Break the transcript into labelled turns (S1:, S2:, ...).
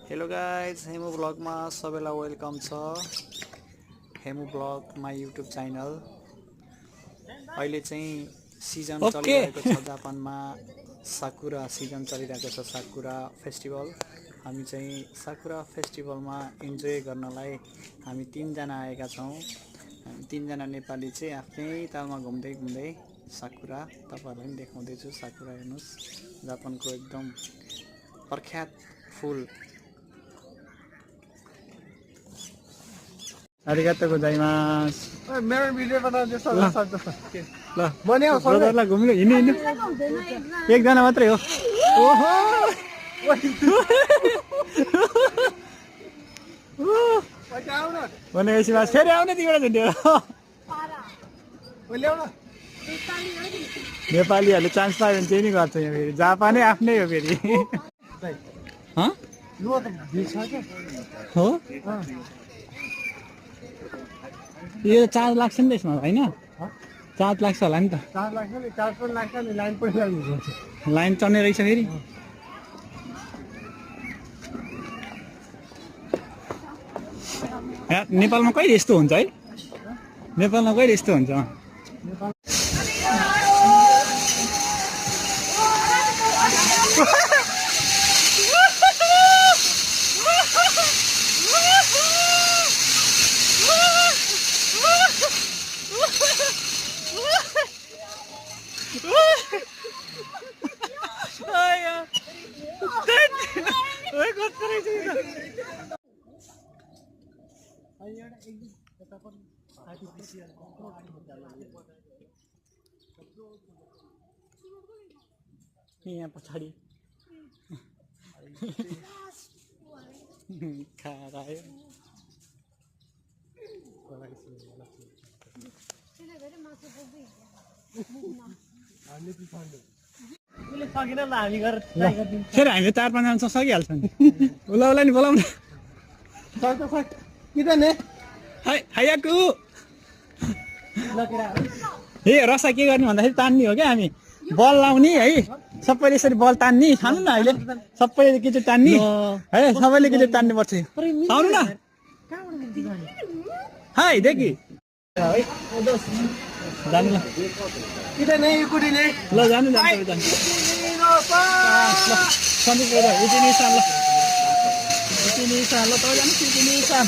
S1: Hello guys, Hemu ब्लगमा सबैलाई welcome छ। Hemu blog my YouTube channel. अहिले चाहिँ सिजन चलिरहेको छ जापानमा। साकुरा सिजन चलिरहेको छ, साकुरा फेस्टिभल। हामी चाहिँ साकुरा फेस्टिभलमा इन्जोय गर्नलाई हामी 3 जना आएका छौँ। हामी 3 जना नेपाली चाहिँ आफ्नै तालमा घुम्दै घुम्दै साकुरा तपाईहरुलाई पनि देखाउँदैछु। साकुरा हेर्नुस्, जापानको एकदम प्रख्यात फुल। आरिगातो गोजाइमास।
S2: मेरो भिडियो बनाउँदैछ ल सक्दछ
S1: ल ब्रदरलाई घुम्नु हिँड्नु एकजना मात्रै हो। ओहो भनेपछि बस फेरि आउने तिमीलाई झुन्ड्यो। नेपालीहरूले चान्स पायो भने चाहिँ नि गर्छ यहाँ फेरि। जापानै आफ्नै हो फेरि। हो यो चार्ज लाग्छ नि त्यसमा होइन? चार्ज लाग्छ होला नि त।
S2: चार्ज लाग्छ नि, चार्ज पनि लाग्छ नि, लाइन पनि लाग्छ।
S1: लाइन चढ्ने रहेछ फेरि। नेपालमा कहिले यस्तो हुन्छ है? नेपालमा कहिले यस्तो हुन्छ? यहाँ पछाडि खायो। फेरि हामी 4-5 जना सकिहाल्छ नि। उसलाई नि बोलाउनु। हायाकु ए रसा के गर्ने भन्दाखेरि तान्ने हो क्या हामी। बल लाउने है, सबैले यसरी बल तान्ने। खानु न अहिले सबैले के चाहिँ तान्ने है, सबैले के चाहिँ तान्ने पर्छ। आउनु न हाई देखि जानु ल। ल जानु जानु जानु सन्दीप ल यति नै साल ल, यति नै साल ल त जानु यति नै साल।